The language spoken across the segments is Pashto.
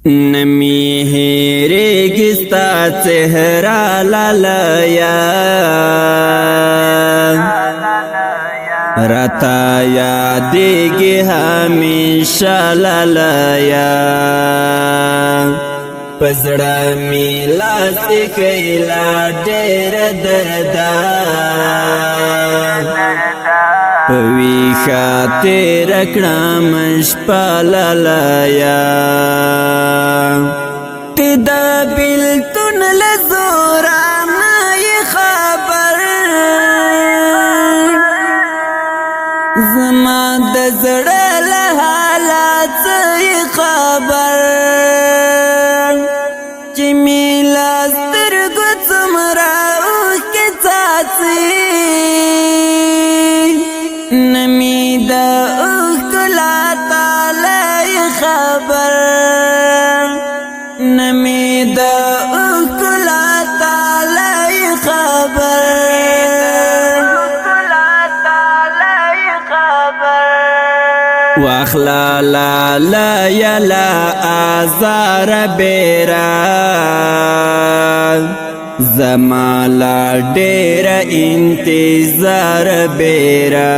نمی هیریگی ستا چهرا لالیا رتا یادیگی همیشه لالیا پزړه می لاس کیلا ډېر دردا پوی خاطر کړم شپه لالایا ته د بیلتون له زوره نه خبر زما د زړه له حالات خبر چې می لاس سترګو څومره اوښکې څاڅي نمی د اوښکلا تاله خبر نمی د اوښکلا تاله خبر واخلا لا لا یا لا آزار بیرا زمالا ډیر انتظار بیرا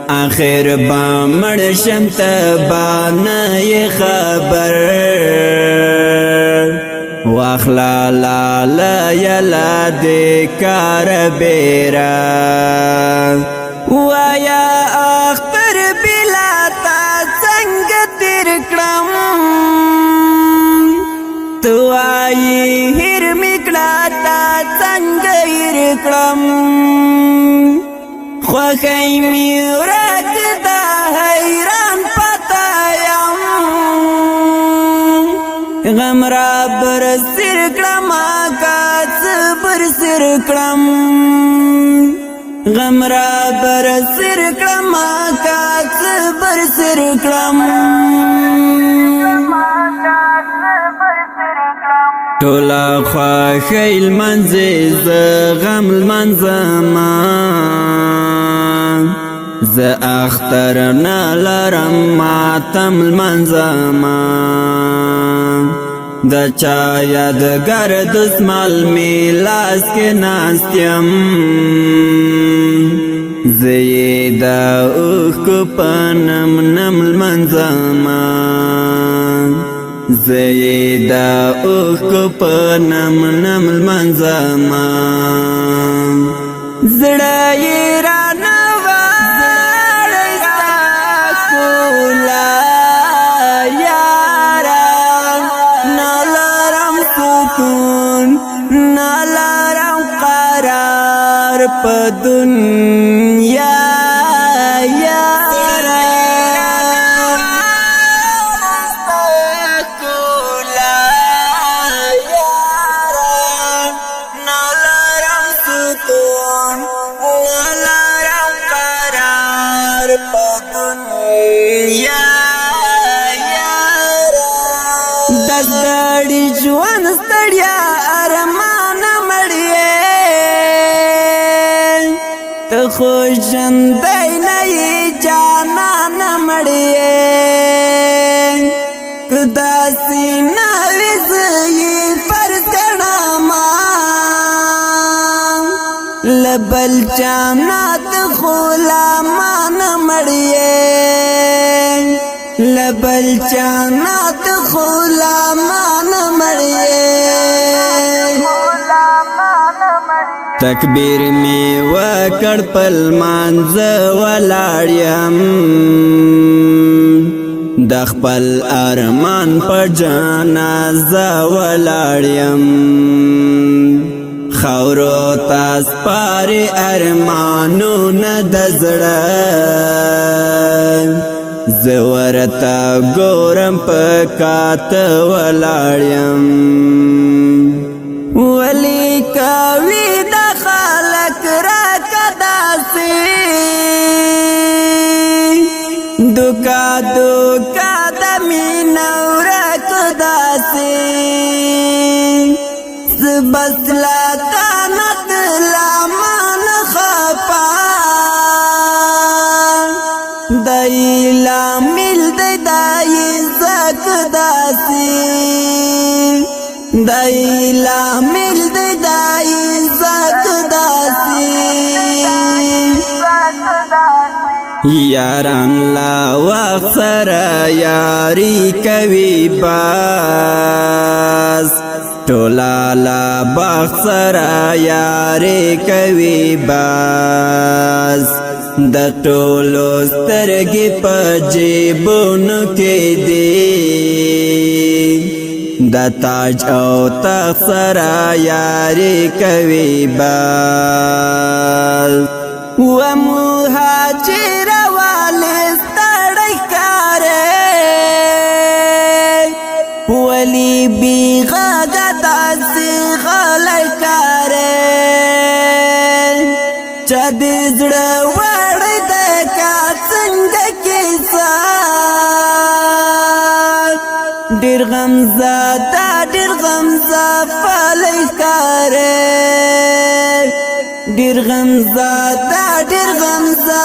آخر با مړ شم تبا نه خبر واخلا لا لا یا لا د کار بیرا وایا اختر بلا تا څنګه تیر کړم تو آئی هیر میکڑا تا څنګه هیر کړم خوښی می ورک دا حیران پتا یم غم را بر سر کړم کا صبر سر کړم غم را بر سر کړم کا صبر سر کړم ټولا خوښی لمنځي زه غم لمنځمه زه اختر نه لرم ماتم لمنځمه د چا یادګار دسمال می لاس کې ناست یم زه یې د اوښکو په نم نم لمنځمه زه یې د اوښکو په نم نم لمنځمه زړه یې رانه وړی ستا ښکلا یاره نه لرم سکون نه لرم قرار په دنیا دستړي ژوند ستړیا ارمان مړیې ته خو ژوندی نه یې جانان مړیې که داسې نه وي زه یې فرض کړمه له بل جانه ته خو لامان مړیې لبل جانات غلامان مړیې تکبیر می وکړ پل مانځ ولاړ یم د خپل ارمان په جنازه ولاړ یم خاورو ته سپارې ارمانونه د زړه زه ورته ګورم په کاته ولاړ یم ولې کوي د خلک راکه داسې دوکا دوکا د مینه ورکه داسې زه بس لا کانت لامان خپا دای لامل دای زکدا یاران لا وقت سره یاری کوي باز ټولا لا بخت سره یاری کوي باز د ټولو سترګې په جیبونو کې دي د تاج او تخت سره یاری کوي باز و مهاجر والے ستړی کارې ولی بیغه داسې غلی کارې چا دې زړه وړی د کا څنګه کیسه ډېر غمزده ډېر غمزه فلی کارې ډېر غمزده ډېر غمزه